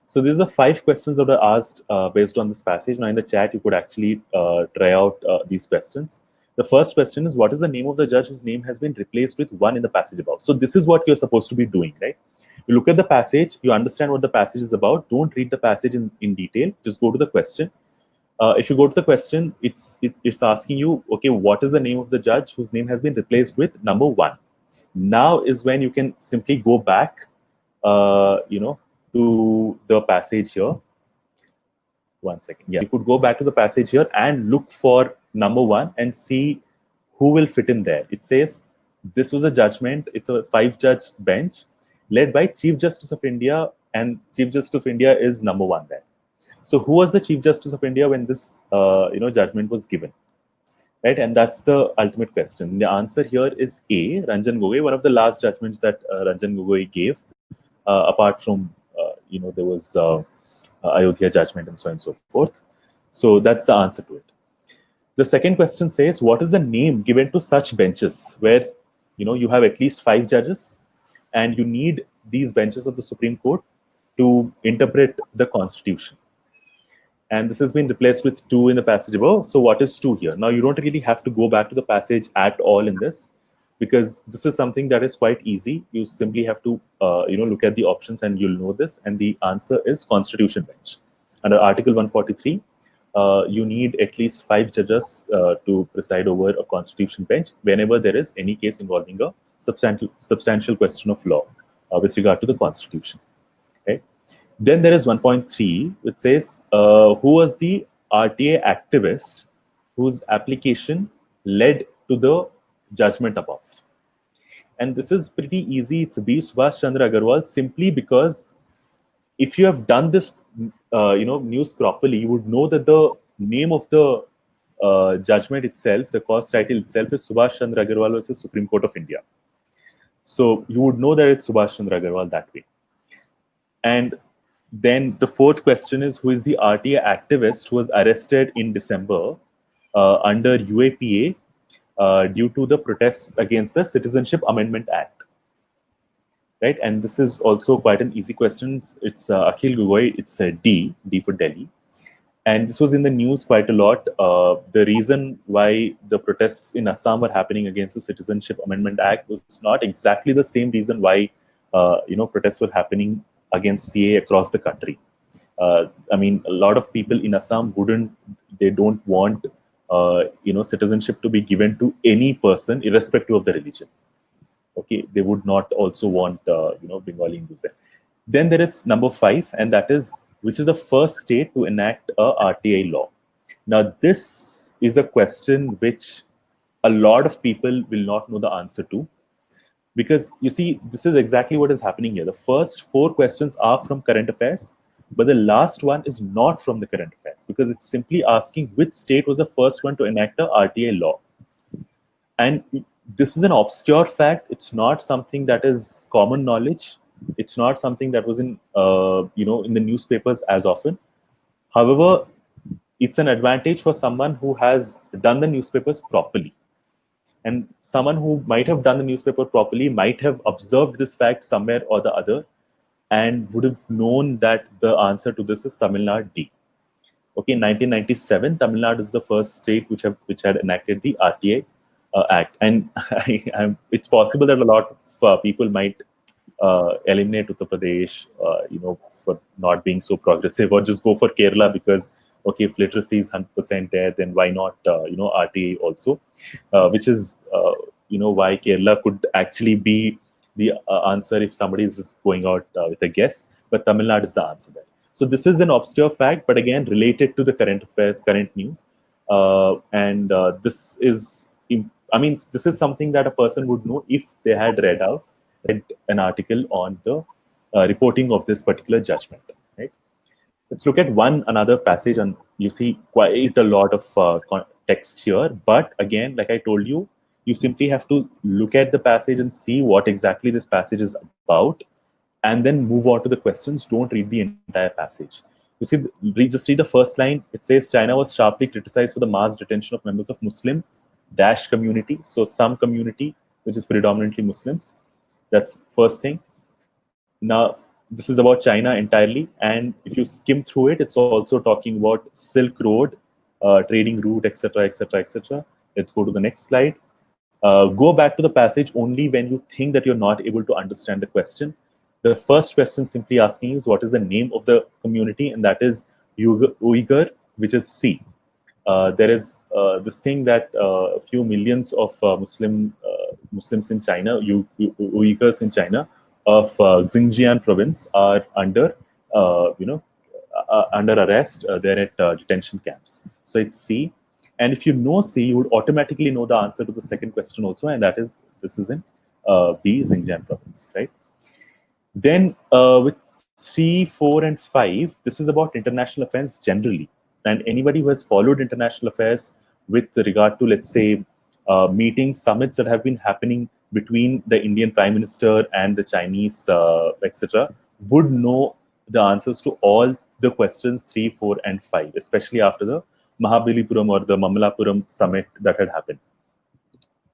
B: So these are 5 questions that are asked based on this passage. Now in the chat, you could actually try out these questions. The first question is, what is the name of the judge whose name has been replaced with 1 in the passage above? So this is what you're supposed to be doing, right? You look at the passage, you understand what the passage is about. Don't read the passage in detail. Just go to the question. If you go to the question, it's asking you, okay, what is the name of the judge whose name has been replaced with number 1? Now is when you can simply go back, to the passage here. One second. Yeah, you could go back to the passage here and look for number 1 and see who will fit in there. It says this was a judgment. It's a 5-judge bench led by Chief Justice of India, and Chief Justice of India is number 1 there. So who was the Chief Justice of India when this judgment was given? Right, and that's the ultimate question. The answer here is A, Ranjan Gogoi, one of the last judgments that Ranjan Gogoi gave, apart from there was Ayodhya judgment and so on and so forth. So that's the answer to it. The second question says, what is the name given to such benches where you have at least 5 judges and you need these benches of the Supreme Court to interpret the Constitution? And this has been replaced with 2 in the passage above. So what is 2 here? Now you don't really have to go back to the passage at all in this, because this is something that is quite easy. You simply have to look at the options and you'll know this. And the answer is Constitution bench. Under Article 143, you need at least 5 judges to preside over a Constitution bench whenever there is any case involving a substantial question of law with regard to the Constitution. Okay. Then there is 1.3, which says, who was the RTA activist whose application led to the judgment above? And this is pretty easy. It's B. Subhash Chandra Agarwal, simply because if you have done this news properly, you would know that the name of the judgment itself, the cause title itself, is Subhash Chandra Agarwal versus Supreme Court of India. So you would know that it's Subhash Chandra Agarwal that way. And then the fourth question is, who is the RTA activist who was arrested in December under UAPA due to the protests against the Citizenship Amendment Act? Right, and this is also quite an easy question. It's Akhil Gogoi. It's D for Delhi. And this was in the news quite a lot. The reason why the protests in Assam were happening against the Citizenship Amendment Act was not exactly the same reason why protests were happening against CA across the country. I mean, a lot of people in Assam don't want citizenship to be given to any person irrespective of the religion. Okay, they would not also want Bengali Hindus there. Then there is number 5, and that is, which is the first state to enact a RTI law? Now, this is a question which a lot of people will not know the answer to, because you see, this is exactly what is happening here. The first 4 questions are from current affairs, but the last one is not from the current affairs, because it's simply asking which state was the first one to enact a RTI law. And this is an obscure fact. It's not something that is common knowledge. It's not something that was in in the newspapers as often. However, it's an advantage for someone who has done the newspapers properly. And someone who might have done the newspaper properly might have observed this fact somewhere or the other and would have known that the answer to this is Tamil Nadu D. Okay, in 1997, Tamil Nadu is the first state which had enacted the RTI Act. And it's possible that a lot of people might eliminate Uttar Pradesh, for not being so progressive, or just go for Kerala because, okay, if literacy is 100% there, then why not, RTA also, which is, why Kerala could actually be the answer if somebody is just going out with a guess, but Tamil Nadu is the answer there. So this is an obscure fact, but again, related to the current affairs, current news. This is, this is something that a person would know if they had read an article on the reporting of this particular judgment, right? Let's look at another passage, and you see quite a lot of text here. But again, like I told you, You simply have to look at the passage and see what exactly this passage is about, and then move on to the questions. Don't read the entire passage. You see, just read the first line. It says China was sharply criticized for the mass detention of members of Muslim dash community. So some community which is predominantly Muslims. That's first thing. Now this is about China entirely, and if you skim through it, it's also talking about Silk Road, trading route, etc., etc., etc. Let's go to the next slide. Go back to the passage only when you think that you're not able to understand the question. The first question simply asking is what is the name of the community, and that is Uyghur, which is C. There is this thing that a few millions of Muslims in China, Uyghurs in China, of Xinjiang province are under, under arrest. They're at detention camps. So it's C. And if you know C, you would automatically know the answer to the second question also, and that is this is in B, Xinjiang province, right? Then with 3, 4, and 5, this is about international affairs generally. And anybody who has followed international affairs with regard to, let's say, meetings, summits that have been happening between the Indian Prime Minister and the Chinese, etc., would know the answers to all the questions 3, 4, and 5, especially after the Mahabalipuram or the Mamallapuram summit that had happened.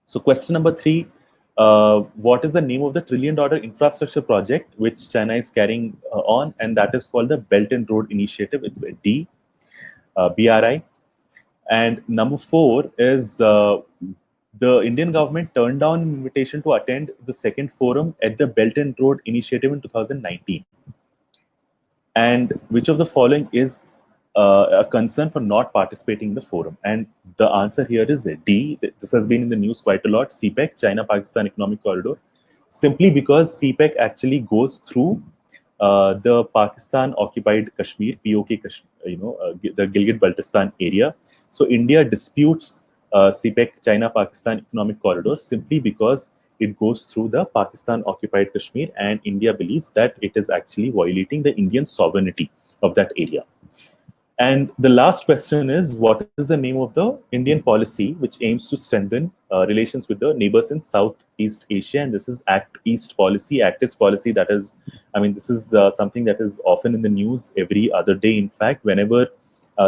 B: So question number 3, what is the name of the $1 trillion infrastructure project which China is carrying on? And that is called the Belt and Road Initiative. It's a D, BRI. And number 4 is the Indian government turned down an invitation to attend the second forum at the Belt and Road Initiative in 2019. And which of the following is a concern for not participating in the forum? And the answer here is D. This has been in the news quite a lot. CPEC, China-Pakistan Economic Corridor, simply because CPEC actually goes through the Pakistan-occupied Kashmir, POK, the Gilgit-Baltistan area. So India disputes CPEC, China-Pakistan Economic Corridor, simply because it goes through the Pakistan-occupied Kashmir, and India believes that it is actually violating the Indian sovereignty of that area. And the last question is, what is the name of the Indian policy which aims to strengthen relations with the neighbors in Southeast Asia? And this is Act East policy, Act East policy. That is, I mean, this is something that is often in the news every other day. In fact, whenever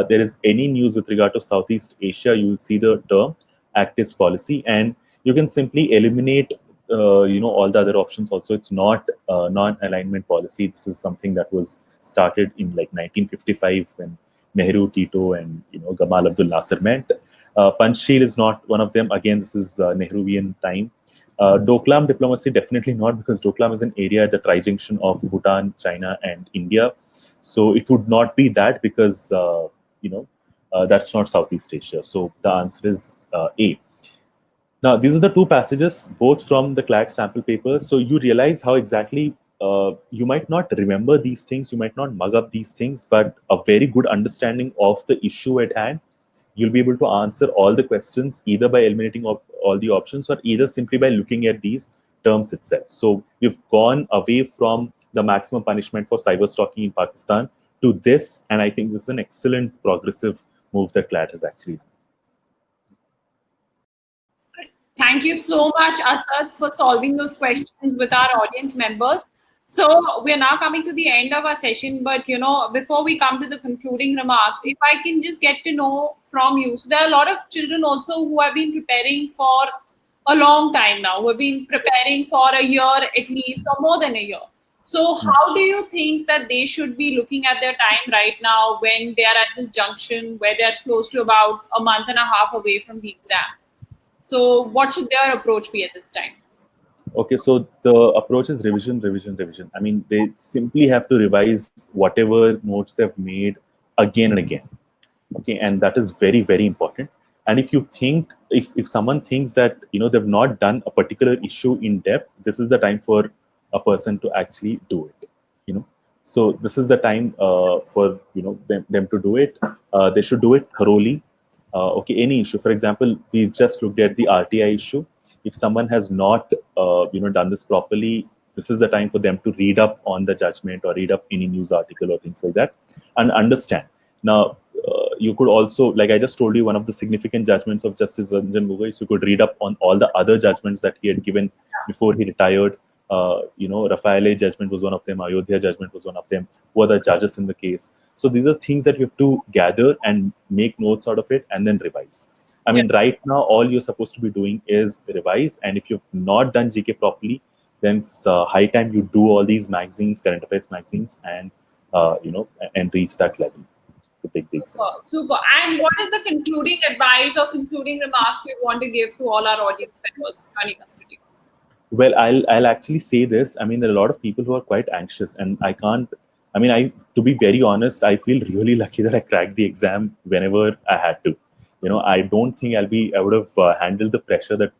B: there is any news with regard to Southeast Asia, you will see the term Act East policy, and you can simply eliminate, all the other options. Also, it's not non-alignment policy. This is something that was started in like 1955 when Nehru, Tito, and Gamal Abdul Nasser met. Panchsheel is not one of them. Again, this is Nehruvian time. Doklam diplomacy, definitely not, because Doklam is an area at the tri-junction of Bhutan, China, and India. So it would not be that, because that's not Southeast Asia. So the answer is A. Now, these are the two passages, both from the CLAT sample papers. So you realize how exactly you might not remember these things, you might not mug up these things, but a very good understanding of the issue at hand, you'll be able to answer all the questions either by eliminating all the options or either simply by looking at these terms itself. So we've gone away from the maximum punishment for cyber stalking in Pakistan to this, and I think this is an excellent progressive move that CLAT has actually done.
A: Thank you so much, Asad, for solving those questions with our audience members. So we're now coming to the end of our session, but before we come to the concluding remarks, if I can just get to know from you. So there are a lot of children also who have been preparing for a long time now, who have been preparing for a year at least, or more than a year. So how do you think that they should be looking at their time right now when they are at this junction where they're close to about a month and a half away from the exam? So what should their approach be at this time?
B: Okay, so the approach is revision. I mean, they simply have to revise whatever notes they've made again and again. Okay, and that is very, very important. And if you think, if someone thinks that they've not done a particular issue in depth, this is the time for a person to actually do it. So this is the time for them to do it. They should do it thoroughly. Okay, any issue. For example, we've just looked at the RTI issue. If someone has not done this properly, this is the time for them to read up on the judgment or read up any news article or things like that and understand. Now, you could also, like I just told you, one of the significant judgments of Justice Ranjan Gogoi is you could read up on all the other judgments that he had given before he retired. Rafaele judgment was one of them, Ayodhya judgment was one of them, who are the judges in the case. So these are things that you have to gather and make notes out of it and then revise. I mean, right now, all you're supposed to be doing is revise. And if you've not done GK properly, then it's high time you do all these magazines, current affairs magazines, and and reach that level to take the exam.
A: Super. And what is the concluding advice or concluding remarks you want to give to all our audience members joining us today?
B: Well, I'll actually say this. I mean, there are a lot of people who are quite anxious, and I can't. I mean, to be very honest, I feel really lucky that I cracked the exam whenever I had to. I don't think I would have handled the pressure that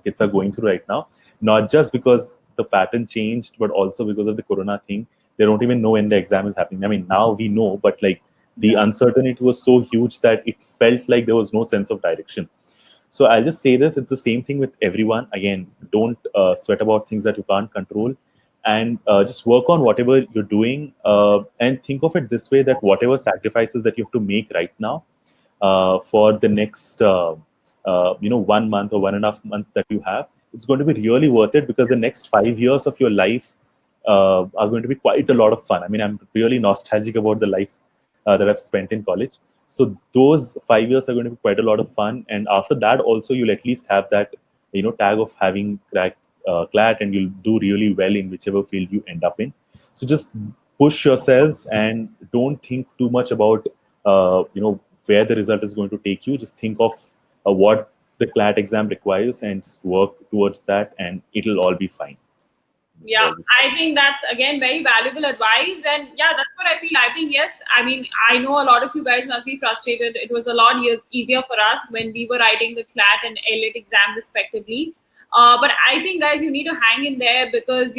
B: kids are going through right now. Not just because the pattern changed, but also because of the corona thing. They don't even know when the exam is happening. I mean, now we know, but like the uncertainty was so huge that it felt like there was no sense of direction. So I'll just say this: it's the same thing with everyone. Again, don't sweat about things that you can't control, and just work on whatever you're doing. And think of it this way: that whatever sacrifices that you have to make right now for the next 1 month or 1.5 months that you have, it's going to be really worth it, because the next 5 years of your life are going to be quite a lot of fun. I mean, I'm really nostalgic about the life that I've spent in college. So those 5 years are going to be quite a lot of fun. And after that, also, you'll at least have that, tag of having cracked CLAT, and you'll do really well in whichever field you end up in. So just push yourselves and don't think too much about, where the result is going to take you. Just think of what the CLAT exam requires and just work towards that, and it'll all be fine.
A: Yeah, I think that's again very valuable advice, and yeah, that's what I feel. I think yes. I mean, I know a lot of you guys must be frustrated. It was a lot easier for us when we were writing the CLAT and LAT exam respectively. But I think, guys, you need to hang in there, because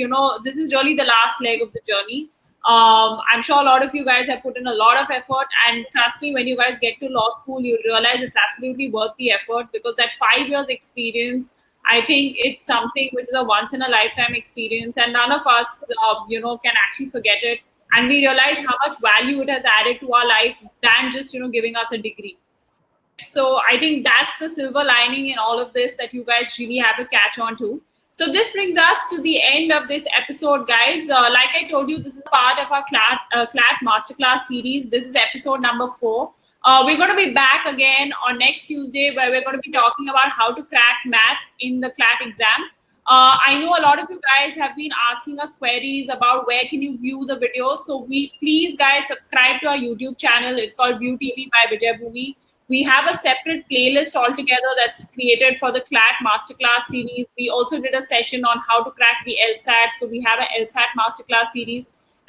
A: this is really the last leg of the journey. I'm sure a lot of you guys have put in a lot of effort, and trust me, when you guys get to law school, you realize it's absolutely worth the effort, because that 5 years experience, I think it's something which is a once in a lifetime experience, and none of us, can actually forget it. And we realize how much value it has added to our life than just, giving us a degree. So I think that's the silver lining in all of this that you guys really have to catch on to. So this brings us to the end of this episode, guys. Like I told you, this is part of our CLAT Masterclass series. This is episode number 4. We're going to be back again on next Tuesday, where we're going to be talking about how to crack math in the CLAT exam. I know a lot of you guys have been asking us queries about where can you view the videos. So please, guys, subscribe to our YouTube channel. It's called View TV by Vijay Bhumi. We have a separate playlist altogether that's created for the CLAT Masterclass series. We also did a session on how to crack the LSAT. So we have an LSAT Masterclass series.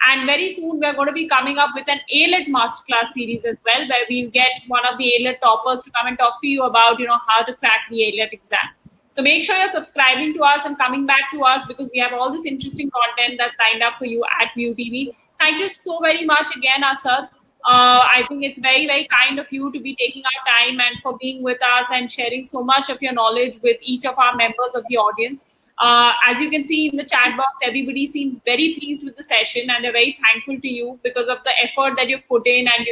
A: And very soon, we're going to be coming up with an ALET Masterclass series as well, where we'll get one of the ALET toppers to come and talk to you about, how to crack the ALET exam. So make sure you're subscribing to us and coming back to us, because we have all this interesting content that's lined up for you at View TV. Thank you so very much again, Asad. I think it's very, very kind of you to be taking our time and for being with us and sharing so much of your knowledge with each of our members of the audience. As you can see in the chat box, everybody seems very pleased with the session, and they're very thankful to you because of the effort that you've put in, and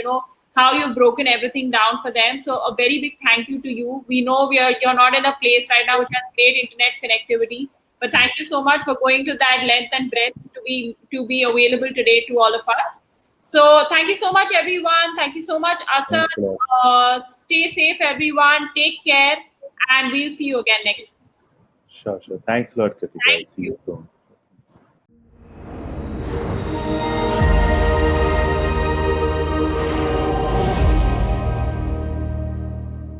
A: how you've broken everything down for them. So a very big thank you to you. We know you're not in a place right now which has great internet connectivity, but thank you so much for going to that length and breadth to be available today to all of us. So thank you so much, everyone. Thank you so much, Asad. Stay safe, everyone. Take care, and we'll see you again next week.
B: Sure. Thanks a lot, Kritika. See you soon.